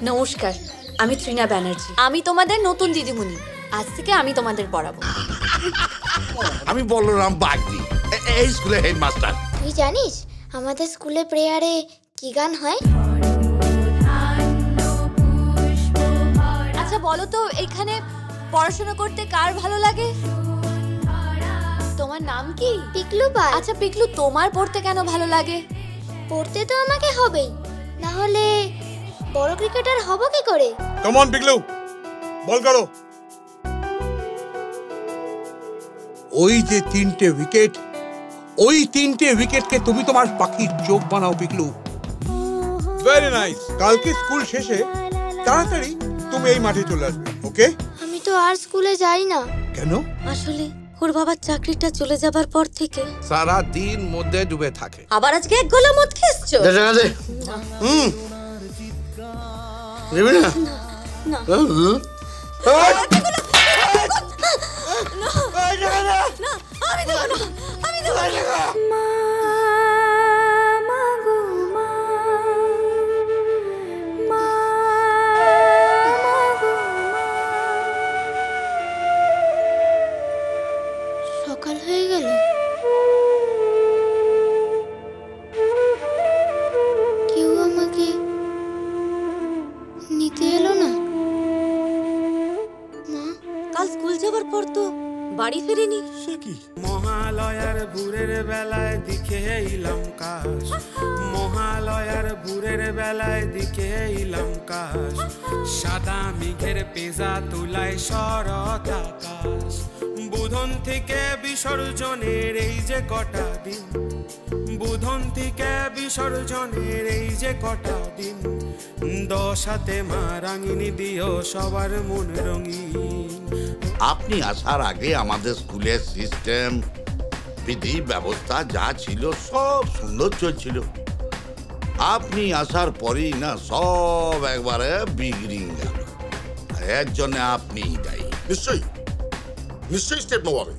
নমস্কার, আমি তৃণা ব্যানার্জি। আমি তোমাদের নতুন দিদিমণি। আজ থেকে আমি তোমাদের পড়াবো। আমি বলরাম বাগদি, এই স্কুলে হেডমাস্টার। তুই জানিস আমাদের স্কুলে প্রেয়ারে কি গান হয়? আচ্ছা বলো তো, এখানে পড়াশোনা করতে কার ভালো লাগে? তোমার নাম কি? পিকলু পাল। আচ্ছা পিকলু, তোমার পড়তে কেন ভালো লাগে? পড়তে তো আমাকে হবেই, না হলে বড় ক্রিকেটার হব কি করে? কাম অন পিকলু, বল করো। ওই যে 3টে উইকেট, ওই 3টে উইকেটকে তুমি তোমার পাখির চোখ বানাও পিকলু। Very nice. কালকে স্কুল শেষে তাড়াতাড়ি তুমি এই মাঠে চলে আসবে, ওকে? আমি তো আর স্কুলে যাই না। কেন? আসলে ওর বাবার চাকরিটা চলে যাবার পর থেকে সারা দিন মধ্যে ডুবে থাকে। আবার আজকে এক গোলা মদ খেয়েছো? নেবে না? না। আমি দেবো না, আমি দেবো না। সকাল হয়ে গেল। কেউ আমাকে নিতে এলো না। মা, কাল স্কুল যাবার পর তো বাড়ি ফেরেনি। সে কি? মহালয়ার ভোরের বেলায় দিকে ইলাম কাশ, মহালয়ার ভোরের বেলায় দিকে ইলাম কাশ, সাদা মেঘের পেজা তুলায় শরৎ আকাশ, বুধন থেকে বিসর্জনের এই যে কটা দিন, বুধন থেকে বিসর্জনের এই যে কটা দিন, 10 হাতে মা রাঙিনী দিও সবার মন রঙিন। আপনি আসার আগে আমাদের স্কুলের সিস্টেম, বিধি ব্যবস্থা যা ছিল সব সুন্দর চলছিল। আপনি আসার পরেই না সব একবারে বিগড়ে গেল। এর জন্য আপনি দায়ী। নিশ্চয়ই নিশ্চয়ই স্টেপ নেবো আমি।